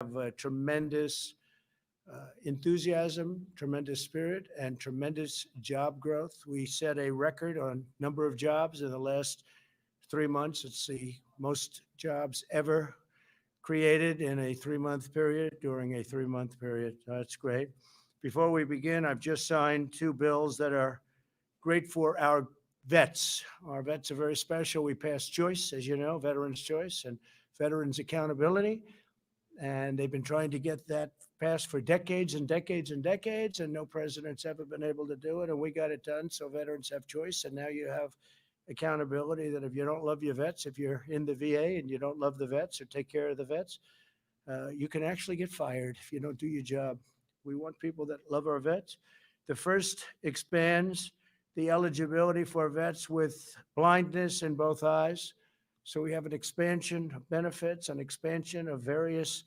have tremendous enthusiasm, tremendous spirit, and tremendous job growth. We set a record on number of jobs in the last 3 months. It's the most jobs ever created in a 3-month period during a 3-month period. That's great. Before we begin, I've just signed 2 bills that are great for our vets. Our vets are very special. We passed choice, as you know, Veterans Choice and Veterans Accountability. And they've been trying to get that passed for decades and decades and decades, and no president's ever been able to do it. And we got it done, so veterans have choice. And now you have accountability that if you don't love your vets, if you're in the VA and you don't love the vets or take care of the vets, you can actually get fired if you don't do your job. We want people that love our vets. The first expands the eligibility for vets with blindness in both eyes. So we have an expansion of benefits, an expansion of various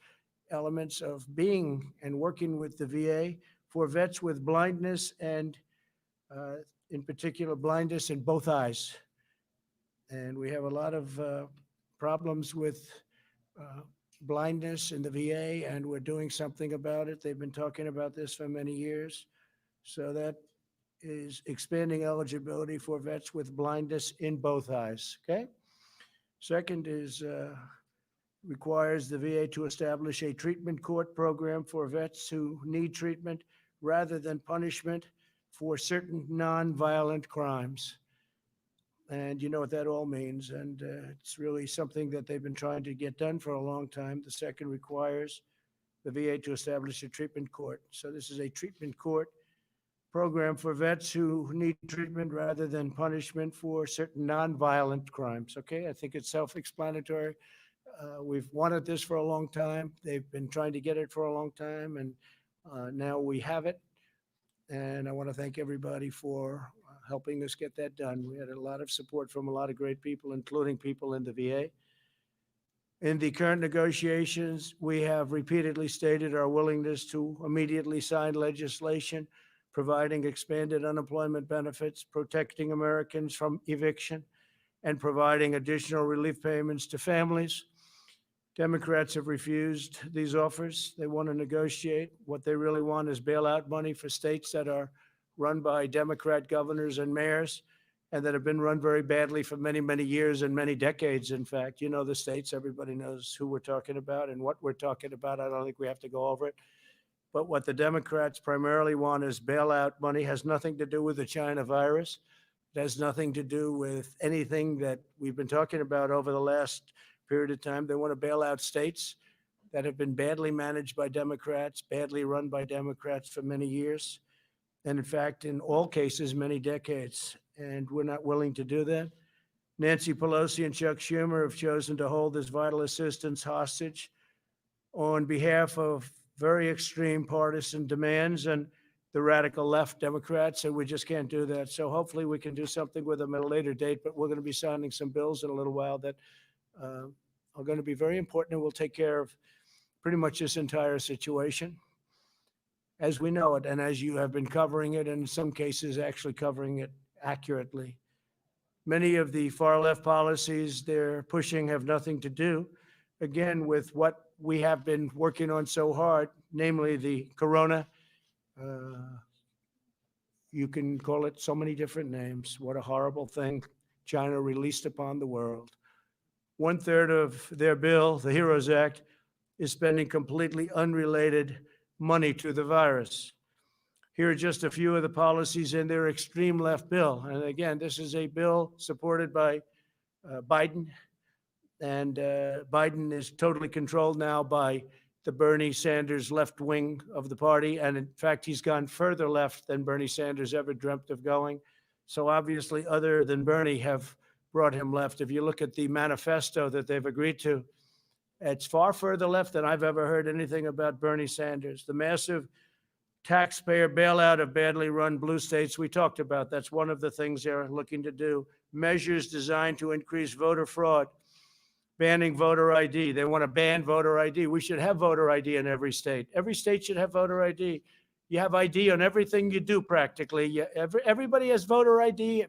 elements of being and working with the VA for vets with blindness and in particular blindness in both eyes. And we have a lot of problems with blindness in the VA, and we're doing something about it. They've been talking about this for many years. So that is expanding eligibility for vets with blindness in both eyes, okay? Second is requires the VA to establish a treatment court program for vets who need treatment rather than punishment for certain non-violent crimes. And you know what that all means. And it's really something that they've been trying to get done for a long time. The second requires the VA to establish a treatment court. So this is a treatment court program for vets who need treatment rather than punishment for certain non-violent crimes. Okay, I think it's self-explanatory. We've wanted this for a long time. They've been trying to get it for a long time, and now we have it. And I want to thank everybody for helping us get that done. We had a lot of support from a lot of great people, including people in the VA. In the current negotiations, we have repeatedly stated our willingness to immediately sign legislation providing expanded unemployment benefits, protecting Americans from eviction, and providing additional relief payments to families. Democrats have refused these offers. They want to negotiate. What they really want is bailout money for states that are run by Democrat governors and mayors and that have been run very badly for many, many years and many decades. In fact, you know the states, everybody knows who we're talking about and what we're talking about. I don't think we have to go over it. But what the Democrats primarily want is bailout money. Has nothing to do with the China virus. It has nothing to do with anything that we've been talking about over the last period of time. They want to bail out states that have been badly managed by Democrats, badly run by Democrats for many years. And in fact, in all cases, many decades. And we're not willing to do that. Nancy Pelosi and Chuck Schumer have chosen to hold this vital assistance hostage on behalf of very extreme partisan demands and the radical left Democrats, and we just can't do that. So hopefully we can do something with them at a later date, but we're going to be signing some bills in a little while that are going to be very important and will take care of pretty much this entire situation as we know it and as you have been covering it, and in some cases actually covering it accurately. Many of the far left policies they're pushing have nothing to do, again, with what we have been working on so hard, namely the corona. You can call it so many different names. What a horrible thing China released upon the world. 1/3 of their bill, the HEROES Act, is spending completely unrelated money to the virus. Here are just a few of the policies in their extreme left bill. And again, this is a bill supported by Biden. And Biden is totally controlled now by the Bernie Sanders left wing of the party. And in fact, he's gone further left than Bernie Sanders ever dreamt of going. So obviously, other than Bernie have brought him left. If you look at the manifesto that they've agreed to, it's far further left than I've ever heard anything about Bernie Sanders. The massive taxpayer bailout of badly run blue states we talked about. That's one of the things they're looking to do. Measures designed to increase voter fraud. Banning voter ID. They want to ban voter ID. We should have voter ID in every state. Every state should have voter ID. You have ID on everything you do practically. Everybody has voter ID.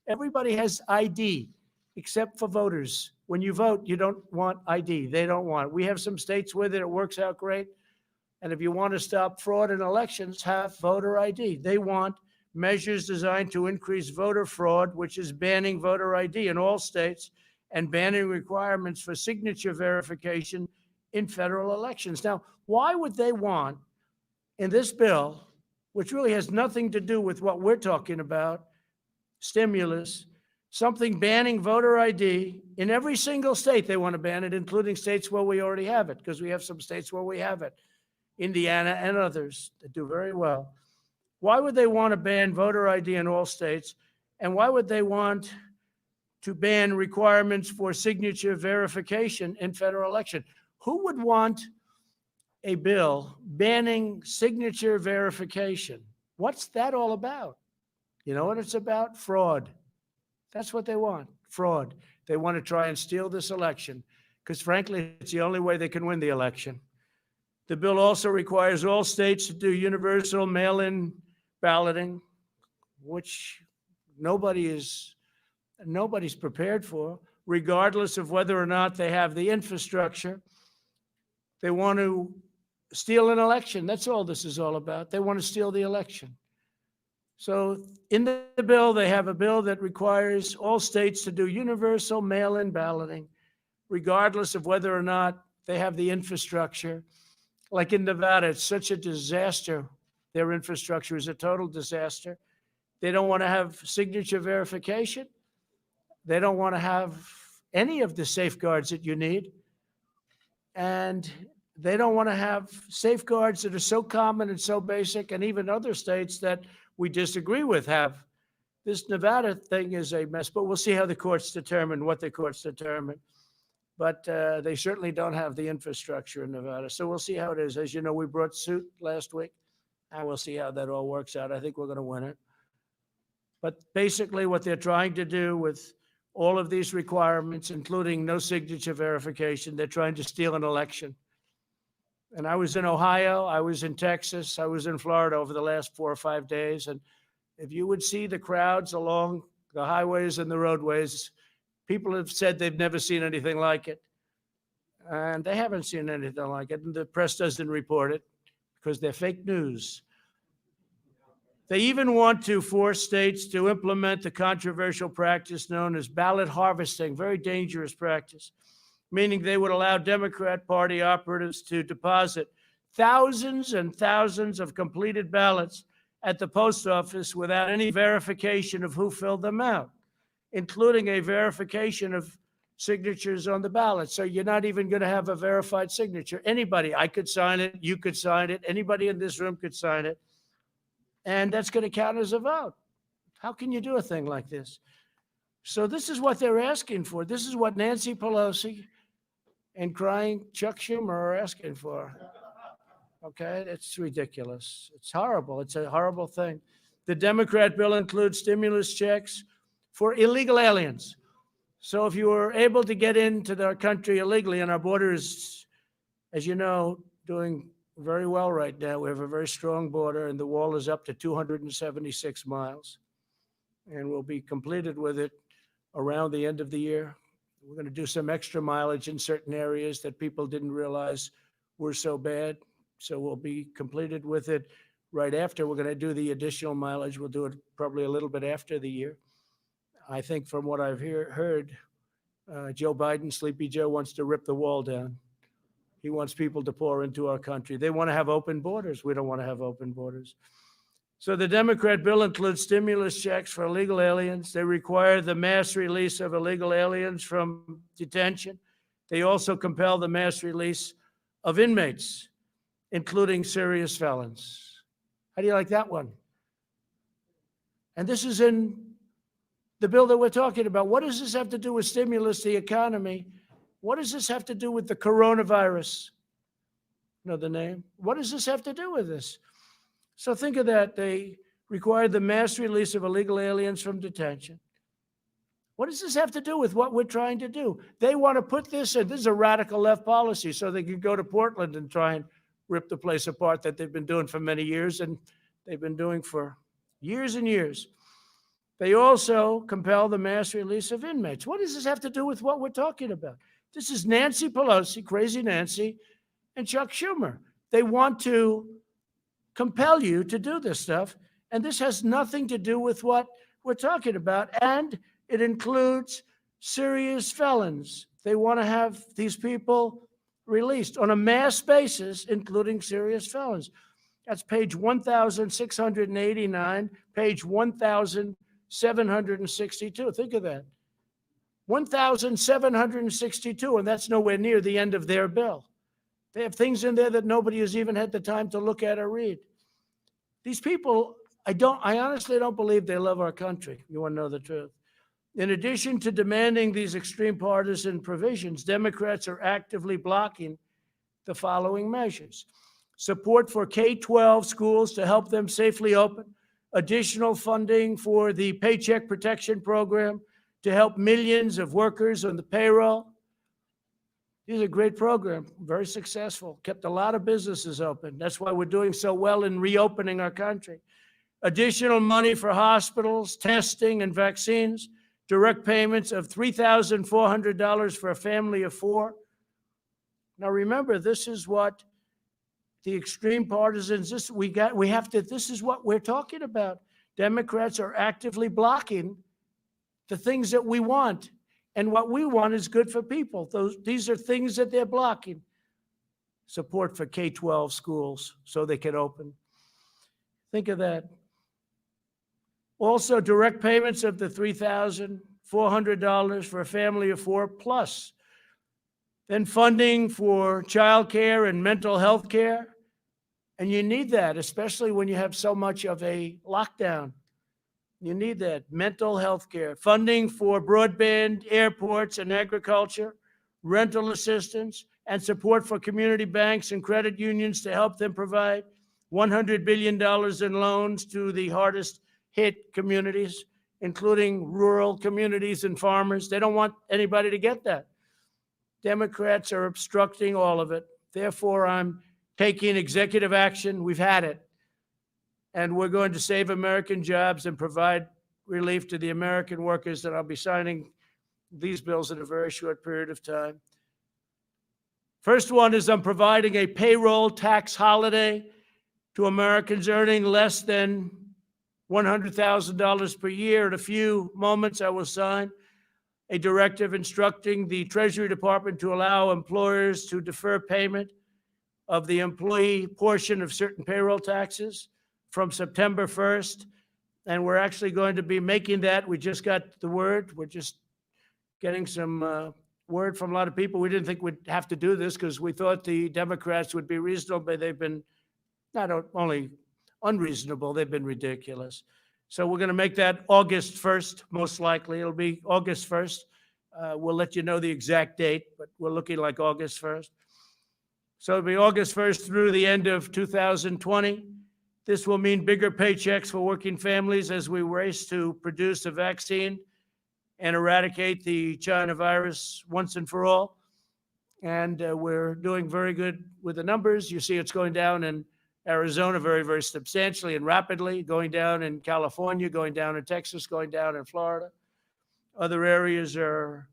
Everybody has ID except for voters. When you vote, you don't want ID. They don't want it. We have some states with it. It works out great. And if you want to stop fraud in elections, have voter ID. They want measures designed to increase voter fraud, which is banning voter ID in all states and banning requirements for signature verification in federal elections. Now, why would they want in this bill, which really has nothing to do with what we're talking about, stimulus, something banning voter ID in every single state? They want to ban it, including states where we already have it, because we have some states where we have it, Indiana and others that do very well. Why would they want to ban voter ID in all states? And why would they want to ban requirements for signature verification in federal election? Who would want a bill banning signature verification? What's that all about? You know what it's about? Fraud. That's what they want, fraud. They want to try and steal this election because, frankly, it's the only way they can win the election. The bill also requires all states to do universal mail-in balloting, which nobody's prepared for, regardless of whether or not they have the infrastructure. They want to steal an election. That's all this is all about. They want to steal the election. So in the bill, they have a bill that requires all states to do universal mail-in balloting, regardless of whether or not they have the infrastructure. Like in Nevada, it's such a disaster. Their infrastructure is a total disaster. They don't want to have signature verification. They don't want to have any of the safeguards that you need. And they don't want to have safeguards that are so common and so basic, and even other states that we disagree with have. This Nevada thing is a mess, but we'll see how the courts determine what the courts determine. But they certainly don't have the infrastructure in Nevada. So we'll see how it is. As you know, we brought suit last week, and we'll see how that all works out. I think we're going to win it. But basically what they're trying to do with all of these requirements, including no signature verification, they're trying to steal an election. And I was in Ohio, I was in Texas, I was in Florida over the last 4 or 5 days. And if you would see the crowds along the highways and the roadways, people have said they've never seen anything like it. And they haven't seen anything like it. And the press doesn't report it because they're fake news. They even want to force states to implement the controversial practice known as ballot harvesting, very dangerous practice, meaning they would allow Democrat Party operatives to deposit thousands and thousands of completed ballots at the post office without any verification of who filled them out, including a verification of signatures on the ballot. So you're not even going to have a verified signature. Anybody, I could sign it, you could sign it, anybody in this room could sign it, and that's going to count as a vote. How can you do a thing like this? So this is what they're asking for. This is what Nancy Pelosi and crying Chuck Schumer are asking for. Okay, it's ridiculous. It's horrible. It's a horrible thing. The Democrat bill includes stimulus checks for illegal aliens. So if you were able to get into our country illegally, and our border is, as you know, doing very well right now. We have a very strong border, and the wall is up to 276 miles, and we'll be completed with it around the end of the year. We're going to do some extra mileage in certain areas that people didn't realize were so bad. So we'll be completed with it right after. We're going to do the additional mileage. We'll do it probably a little bit after the year. I think from what I've heard, Joe Biden, Sleepy Joe, wants to rip the wall down. He wants people to pour into our country. They want to have open borders. We don't want to have open borders. So the Democrat bill includes stimulus checks for illegal aliens. They require the mass release of illegal aliens from detention. They also compel the mass release of inmates, including serious felons. How do you like that one? And this is in the bill that we're talking about. What does this have to do with stimulus, the economy? What does this have to do with the coronavirus? Know the name? What does this have to do with this? So think of that. They required the mass release of illegal aliens from detention. What does this have to do with what we're trying to do? They want to put this in. This is a radical left policy, so they can go to Portland and try and rip the place apart that they've been doing for many years, and they've been doing for years and years. They also compel the mass release of inmates. What does this have to do with what we're talking about? This is Nancy Pelosi, crazy Nancy, and Chuck Schumer. They want to compel you to do this stuff, and this has nothing to do with what we're talking about, and it includes serious felons. They want to have these people released on a mass basis, including serious felons. That's page 1,689, page 1,762. Think of that. 1,762, and that's nowhere near the end of their bill. They have things in there that nobody has even had the time to look at or read. These people, I honestly don't believe they love our country. You want to know the truth. In addition to demanding these extreme partisan provisions, Democrats are actively blocking the following measures: support for K-12 schools to help them safely open, additional funding for the Paycheck Protection Program to help millions of workers on the payroll. These are a great program, very successful, kept a lot of businesses open. That's why we're doing so well in reopening our country. Additional money for hospitals, testing, and vaccines, direct payments of $3,400 for a family of 4. Now remember, this is what the extreme partisans, this is what we're talking about. Democrats are actively blocking the things that we want. And what we want is good for people. These are things that they're blocking. Support for K-12 schools so they can open. Think of that. Also, direct payments of the $3,400 for a family of 4 plus. Then funding for child care and mental health care. And you need that, especially when you have so much of a lockdown. You need that. Mental health care, funding for broadband, airports, and agriculture, rental assistance, and support for community banks and credit unions to help them provide $100 billion in loans to the hardest hit communities, including rural communities and farmers. They don't want anybody to get that. Democrats are obstructing all of it. Therefore, I'm taking executive action. We've had it. And we're going to save American jobs and provide relief to the American workers. And I'll be signing these bills in a very short period of time. First one is I'm providing a payroll tax holiday to Americans earning less than $100,000 per year. In a few moments, I will sign a directive instructing the Treasury Department to allow employers to defer payment of the employee portion of certain payroll taxes from September 1st, and we're actually going to be making that. We just got the word. We're just getting some word from a lot of people. We didn't think we'd have to do this because we thought the Democrats would be reasonable, but they've been not only unreasonable, they've been ridiculous. So we're going to make that August 1st, most likely. It'll be August 1st. We'll let you know the exact date, but we're looking like August 1st. So it'll be August 1st through the end of 2020. This will mean bigger paychecks for working families as we race to produce a vaccine and eradicate the China virus once and for all. And we're doing very good with the numbers. You see it's going down in Arizona very, very substantially and rapidly, going down in California, going down in Texas, going down in Florida. Other areas are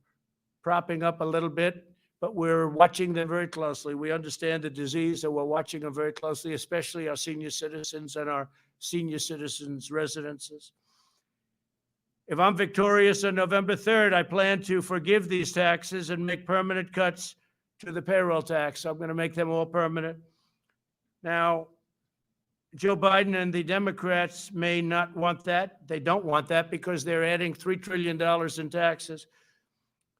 propping up a little bit, but we're watching them very closely. We understand the disease, and we're watching them very closely, especially our senior citizens and our senior citizens' residences. If I'm victorious on November 3rd, I plan to forgive these taxes and make permanent cuts to the payroll tax. I'm going to make them all permanent. Now, Joe Biden and the Democrats may not want that. They don't want that because they're adding $3 trillion in taxes.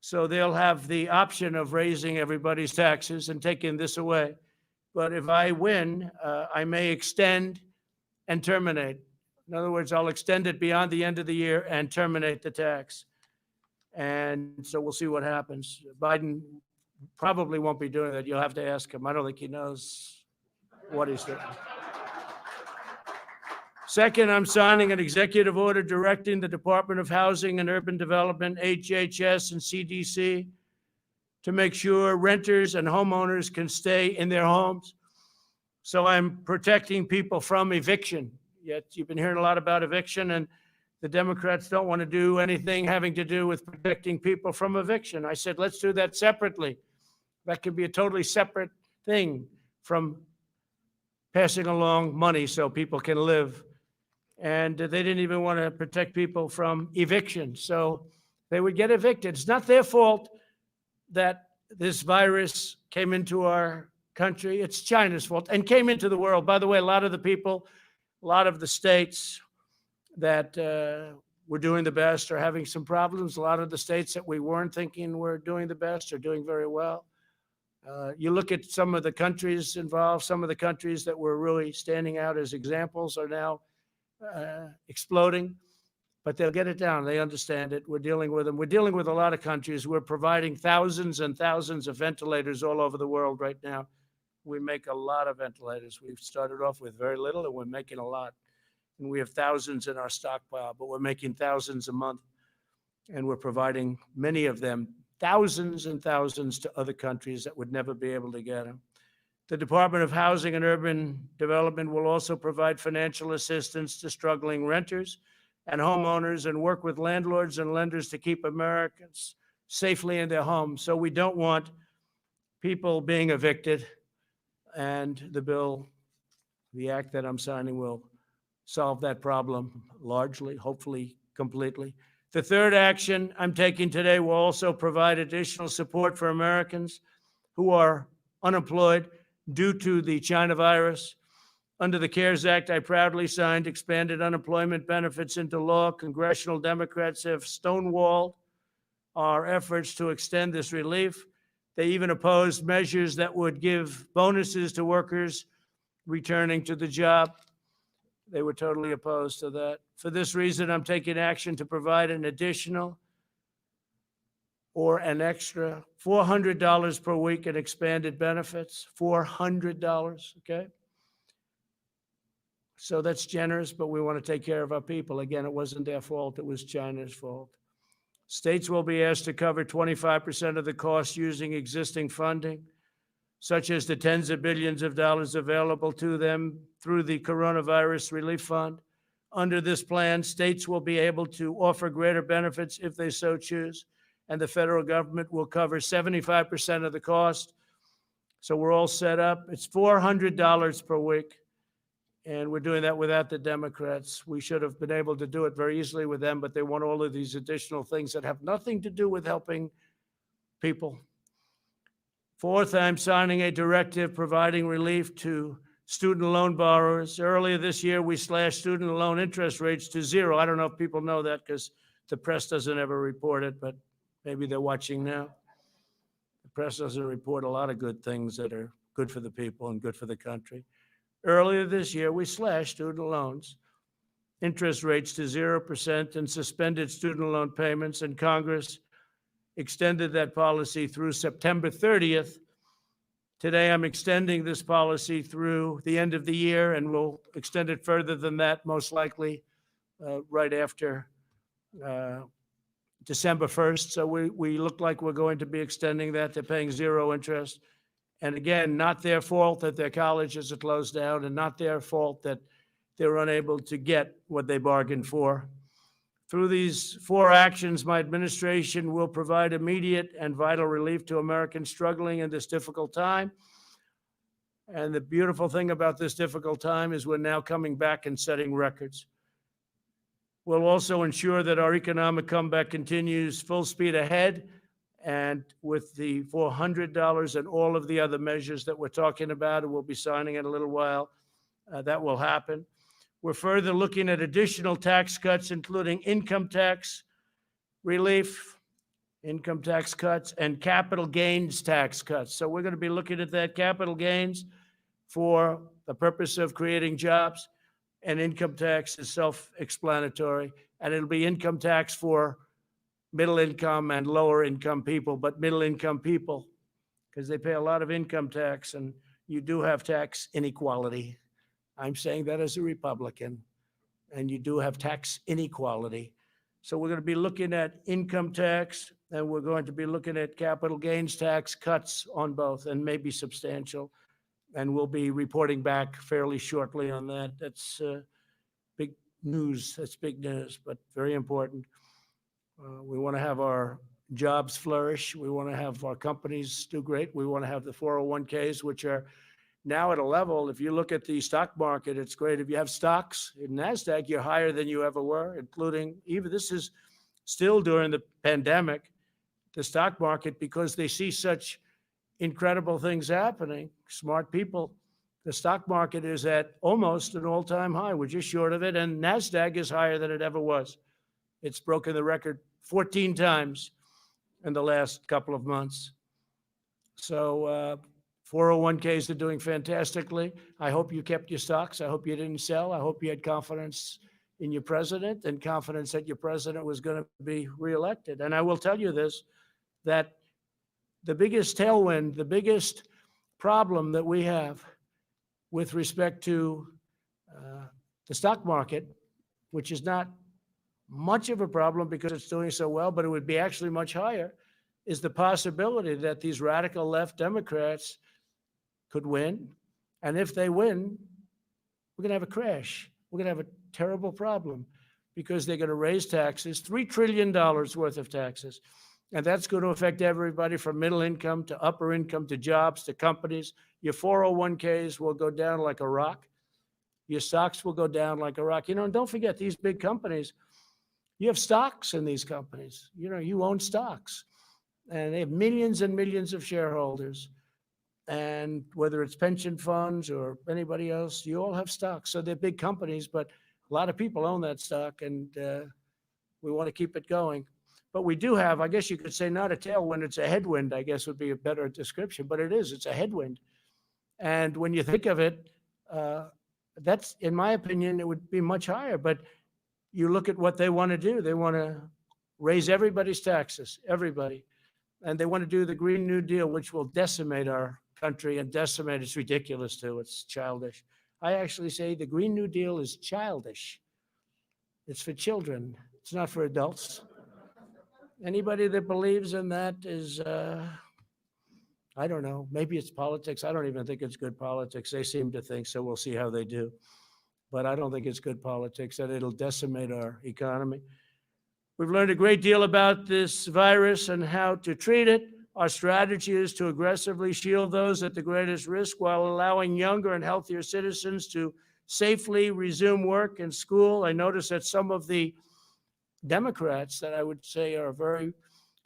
So they'll have the option of raising everybody's taxes and taking this away. But if I win, I may extend and terminate. In other words, I'll extend it beyond the end of the year and terminate the tax. And so we'll see what happens. Biden probably won't be doing that. You'll have to ask him. I don't think he knows what he's doing. Second, I'm signing an executive order directing the Department of Housing and Urban Development, HHS, and CDC to make sure renters and homeowners can stay in their homes. So I'm protecting people from eviction. Yet you've been hearing a lot about eviction, and the Democrats don't want to do anything having to do with protecting people from eviction. I said, let's do that separately. That could be a totally separate thing from passing along money so people can live. And they didn't even want to protect people from eviction. So they would get evicted. It's not their fault that this virus came into our country. It's China's fault and came into the world. By the way, a lot of the people, a lot of the states that were doing the best are having some problems. A lot of the states that we weren't thinking were doing the best are doing very well. You look at some of the countries involved, some of the countries that were really standing out as examples are now exploding, but they'll get it down. They understand it. We're dealing with them. We're dealing with a lot of countries. We're providing thousands and thousands of ventilators all over the world right now. We make a lot of ventilators. We've started off with very little, and we're making a lot. And we have thousands in our stockpile, but we're making thousands a month, and we're providing many of them, thousands and thousands, to other countries that would never be able to get them. The Department of Housing and Urban Development will also provide financial assistance to struggling renters and homeowners and work with landlords and lenders to keep Americans safely in their homes. So we don't want people being evicted, and the bill, the act that I'm signing, will solve that problem largely, hopefully completely. The third action I'm taking today will also provide additional support for Americans who are unemployed due to the China virus. Under the CARES Act, I proudly signed expanded unemployment benefits into law. Congressional Democrats have stonewalled our efforts to extend this relief. They even opposed measures that would give bonuses to workers returning to the job. They were totally opposed to that. For this reason, I'm taking action to provide an additional or an extra $400 per week in expanded benefits. $400, okay? So that's generous, but we want to take care of our people. Again, it wasn't their fault. It was China's fault. States will be asked to cover 25% of the cost using existing funding, such as the tens of billions of dollars available to them through the Coronavirus Relief Fund. Under this plan, states will be able to offer greater benefits if they so choose, and the federal government will cover 75% of the cost. So we're all set up. It's $400 per week, and we're doing that without the Democrats. We should have been able to do it very easily with them, but they want all of these additional things that have nothing to do with helping people. Fourth, I'm signing a directive providing relief to student loan borrowers. Earlier this year, we slashed student loan interest rates to zero. I don't know if people know that because the press doesn't ever report it, but maybe they're watching now. The press doesn't report a lot of good things that are good for the people and good for the country. Earlier this year, we slashed student loans, interest rates to 0% and suspended student loan payments, and Congress extended that policy through September 30th. Today, I'm extending this policy through the end of the year, and we'll extend it further than that, most likely right after December 1st. So we look like we're going to be extending that. They're paying zero interest. And again, not their fault that their colleges are closed down, and not their fault that they're unable to get what they bargained for. Through these four actions, my administration will provide immediate and vital relief to Americans struggling in this difficult time. And the beautiful thing about this difficult time is we're now coming back and setting records. We'll also ensure that our economic comeback continues full speed ahead, and with the $400 and all of the other measures that we're talking about, and we'll be signing in a little while, that will happen. We're further looking at additional tax cuts, including income tax relief, income tax cuts, and capital gains tax cuts. So we're going to be looking at that, capital gains for the purpose of creating jobs, and income tax is self-explanatory, and it'll be income tax for middle income and lower income people, but middle income people, because they pay a lot of income tax, and you do have tax inequality. I'm saying that as a Republican, and you do have tax inequality. So we're going to be looking at income tax, and we're going to be looking at capital gains tax cuts on both, and maybe substantial. And we'll be reporting back fairly shortly on that. That's big news. That's big news, but very important. We want to have our jobs flourish. We want to have our companies do great. We want to have the 401ks, which are now at a level, if you look at the stock market, it's great. If you have stocks in NASDAQ, you're higher than you ever were, including even this is still during the pandemic, the stock market, because they see such incredible things happening, smart people. The stock market is at almost an all-time high. We're just short of it. And NASDAQ is higher than it ever was. It's broken the record 14 times in the last couple of months. So 401ks are doing fantastically. I hope you kept your stocks. I hope you didn't sell. I hope you had confidence in your president and confidence that your president was going to be reelected. And I will tell you this, that the biggest tailwind, the biggest problem that we have with respect to the stock market, which is not much of a problem because it's doing so well, but it would be actually much higher, is the possibility that these radical left Democrats could win. And if they win, we're going to have a crash. We're going to have a terrible problem because they're going to raise taxes, $3 trillion worth of taxes. And that's going to affect everybody from middle income to upper income to jobs to companies. Your 401ks will go down like a rock. Your stocks will go down like a rock. And don't forget, these big companies, you have stocks in these companies. You own stocks. And they have millions and millions of shareholders. And whether it's pension funds or anybody else, you all have stocks. So they're big companies, but a lot of people own that stock, and we want to keep it going. But we do have, I guess you could say, not a tailwind, it's a headwind, I guess would be a better description, but it is, it's a headwind. And when you think of it, that's, in my opinion, it would be much higher. But you look at what they want to do. They want to raise everybody's taxes, everybody. And they want to do the Green New Deal, which will decimate our country and decimate. It's ridiculous, too. It's childish. I actually say the Green New Deal is childish. It's for children. It's not for adults. Anybody that believes in that is, I don't know, maybe it's politics. I don't even think it's good politics. They seem to think so. We'll see how they do. But I don't think it's good politics, that it'll decimate our economy. We've learned a great deal about this virus and how to treat it. Our strategy is to aggressively shield those at the greatest risk while allowing younger and healthier citizens to safely resume work and school. I notice that some of the Democrats that I would say are very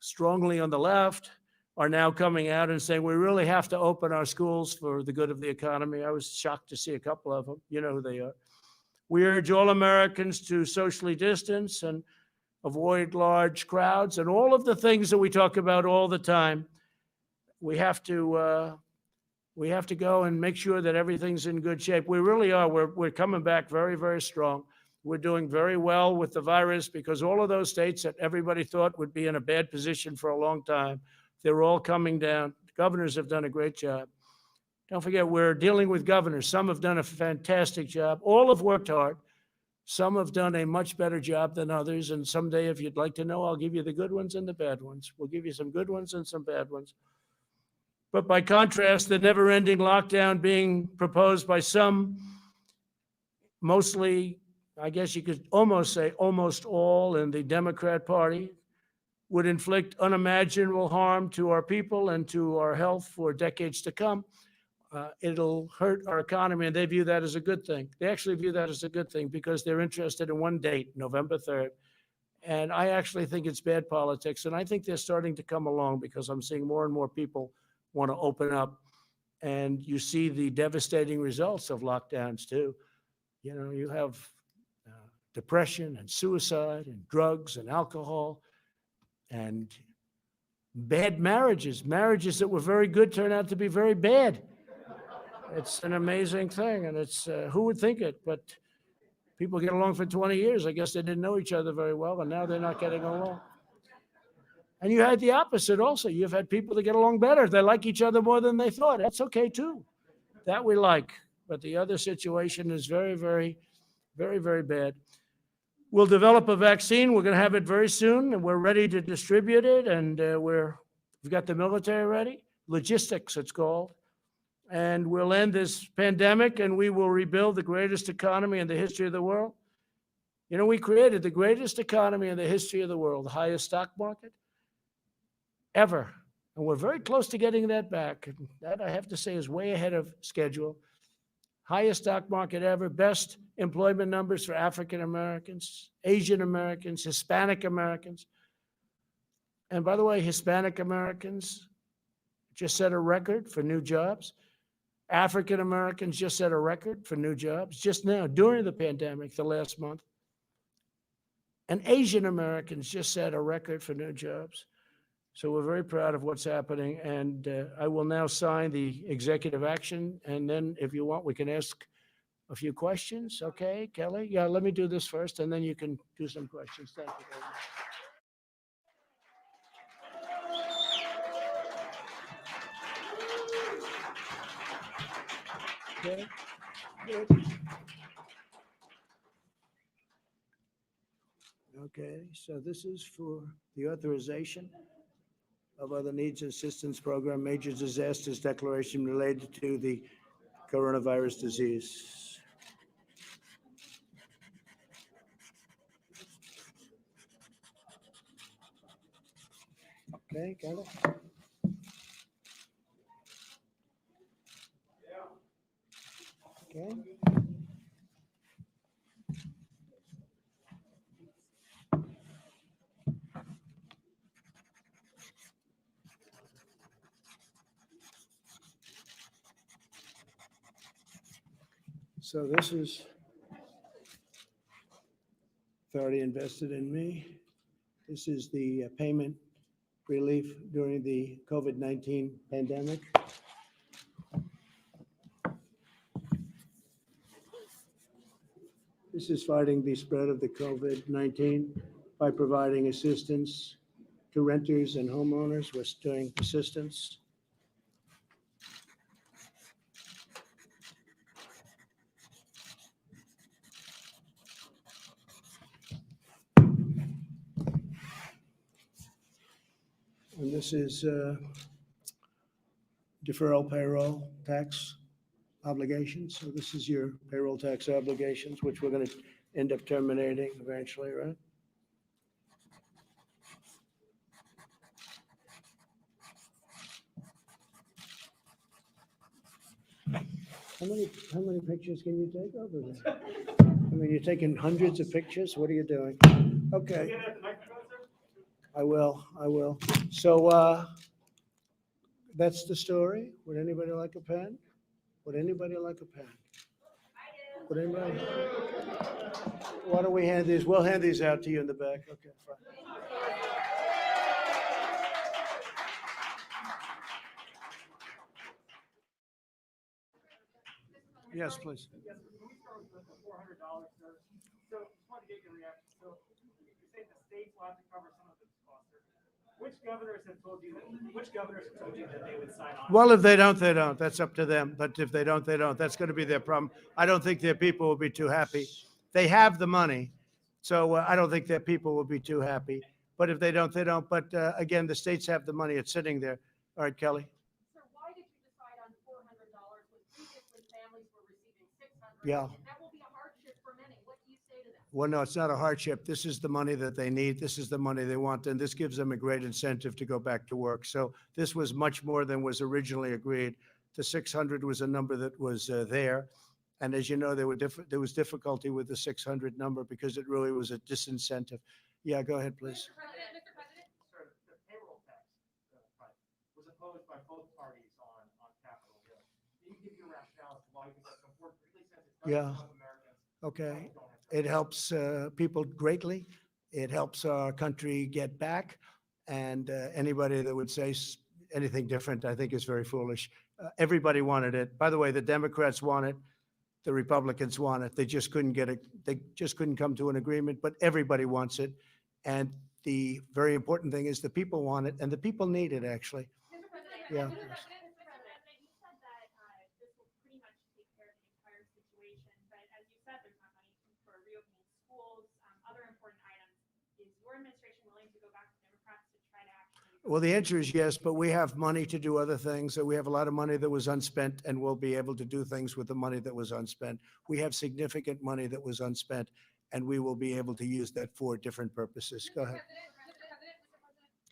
strongly on the left are now coming out and saying we really have to open our schools for the good of the economy. I was shocked to see a couple of them. You know who they are. We urge all Americans to socially distance and avoid large crowds and all of the things that we talk about all the time. We have to go and make sure that everything's in good shape. We really are. We're coming back very, very strong. We're doing very well with the virus because all of those states that everybody thought would be in a bad position for a long time, they're all coming down. The governors have done a great job. Don't forget, we're dealing with governors. Some have done a fantastic job. All have worked hard. Some have done a much better job than others. And someday, if you'd like to know, I'll give you the good ones and the bad ones. We'll give you some good ones and some bad ones. But by contrast, the never-ending lockdown being proposed by some, mostly, I guess you could almost say almost all in the Democrat Party, would inflict unimaginable harm to our people and to our health for decades to come. It'll hurt our economy, and they view that as a good thing. They actually view that as a good thing because they're interested in one date, November 3rd. And I actually think it's bad politics, and I think they're starting to come along because I'm seeing more and more people want to open up, and you see the devastating results of lockdowns too. You have depression and suicide and drugs and alcohol and bad marriages. Marriages that were very good turn out to be very bad. It's an amazing thing, and it's who would think it? But people get along for 20 years. I guess they didn't know each other very well, and now they're not getting along. And you had the opposite also. You've had people that get along better. They like each other more than they thought. That's okay, too. That we like. But the other situation is very, very, very, very bad. We'll develop a vaccine. We're going to have it very soon, and we're ready to distribute it. And we've got the military ready. Logistics, it's called. And we'll end this pandemic, and we will rebuild the greatest economy in the history of the world. You know, we created the greatest economy in the history of the world, the highest stock market ever. And we're very close to getting that back. And that, I have to say, is way ahead of schedule. Highest stock market ever, best employment numbers for African Americans, Asian Americans, Hispanic Americans. And by the way, Hispanic Americans just set a record for new jobs. African Americans just set a record for new jobs just now during the pandemic, the last month. And Asian Americans just set a record for new jobs. So we're very proud of what's happening. And I will now sign the executive action. And then if you want, we can ask a few questions. Okay, Kelly? Yeah, let me do this first, and then you can do some questions. Thank you very much. Okay, good. Okay, so this is for the authorization of other needs assistance program, major disasters declaration related to the coronavirus disease. Okay, got it? Okay. So this is authority invested in me. This is the payment relief during the COVID-19 pandemic. This is fighting the spread of the COVID-19 by providing assistance to renters and homeowners. We're doing assistance. And this is deferral payroll tax obligations. So this is your payroll tax obligations, which we're going to end up terminating eventually, right? How many pictures can you take over there? I mean, you're taking hundreds of pictures. What are you doing? Okay. I will. So that's the story. Would anybody like a pen? Would anybody like a pen? Would anybody? Why don't we hand these? We'll hand these out to you in the back. Okay, fine. Yes, please. Yes, can we start with the $400, sir? So just want to get your reaction. So you say the states will have to cover some of the costs, sir. Which governors have told you that they would sign on? Well, if they don't, they don't. That's up to them. But if they don't, they don't. That's going to be their problem. I don't think their people will be too happy. They have the money, so I don't think their people will be too happy. But if they don't, they don't. But again, the states have the money. It's sitting there. All right, Kelly. Sir, why did you decide on $400 when previously families were receiving $600? Yeah. That will be a hardship for many. What do you say to them? Well, no, it's not a hardship. This is the money that they need. This is the money they want, and this gives them a great incentive to go back to work. So this was much more than was originally agreed. The 600 was a number that was there. And as you know, there was difficulty with the 600 number because it really was a disincentive. Yeah, go ahead, please. Mr. President? Sir, the payroll tax cut was opposed by both parties on Capitol Hill. Can you give your rationale as to why you think that's important, particularly since it doesn't Yeah. help Americans? Okay. It helps people greatly. It helps our country get back. And anybody that would say anything different, I think is very foolish. Everybody wanted it. By the way, the Democrats want it. The Republicans want it. They just couldn't get it. They just couldn't come to an agreement, but everybody wants it. And the very important thing is the people want it and the people need it, actually. Mr. President? Yeah. Mr. President, you said that this will pretty much take care of the entire situation. But as you said, there's not money for reopening schools, other important items. Is your administration willing to go back to Democrats to try to actually? Well, the answer is yes, but we have money to do other things. So we have a lot of money that was unspent, and we'll be able to do things with the money that was unspent. We have significant money that was unspent, and we will be able to use that for different purposes. Go ahead.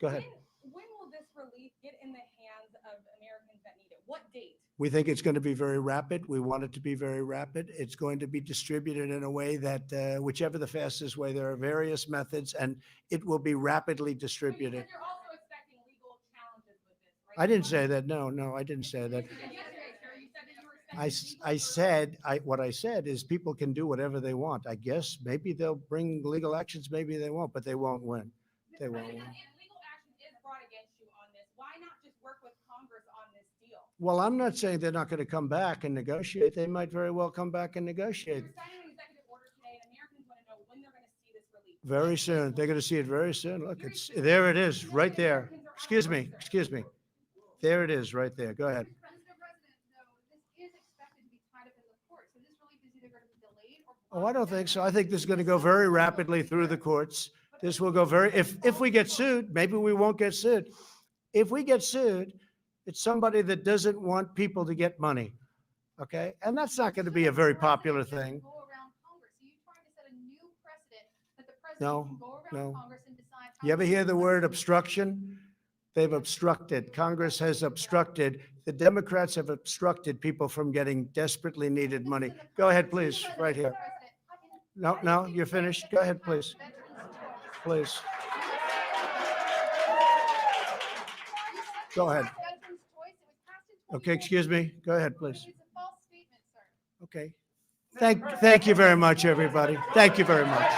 Go ahead. When will this relief get in the hands of Americans that need it? What date? We think it's going to be very rapid. We want it to be very rapid. It's going to be distributed in a way that, whichever the fastest way, there are various methods, and it will be rapidly distributed. But you're also expecting legal challenges with this, right? I didn't say that. No, I didn't say that. Yesterday, sir, you said that you were expecting I said, what I said is people can do whatever they want. I guess maybe they'll bring legal actions, maybe they won't, but they won't win. They won't win. And legal action is brought against you on this. Why not just work with Congress on this deal? Well, I'm not saying they're not going to come back and negotiate. They might very well come back and negotiate. You're signing an executive order today, and Americans want to know when they're going to see this relief. Very soon. They're going to see it very soon. Look, there it is, right there. Excuse me. There it is, right there. Go ahead. Mr. President, though, this is expected to be tied up in the court, so this relief is either going to be delayed or. Oh, I don't think so. I think this is going to go very rapidly through the courts. This will go if we get sued, maybe we won't get sued. If we get sued, it's somebody that doesn't want people to get money. Okay? And that's not going to be a very popular thing. Go around Congress. So you're trying to set a new precedent that the No, president can go no. around Congress and decide. how You ever to hear the spend word money. obstruction? They've obstructed. Congress has obstructed. The Democrats have obstructed people from getting desperately needed money. Go ahead, please, right here. No, you're finished. Go ahead, please. Please. Go ahead. Veterans' choice, it was passed in Okay, excuse me. Go ahead, please. 2020. It's a false statement, sir. Okay. Thank you very much, everybody. Thank you very much.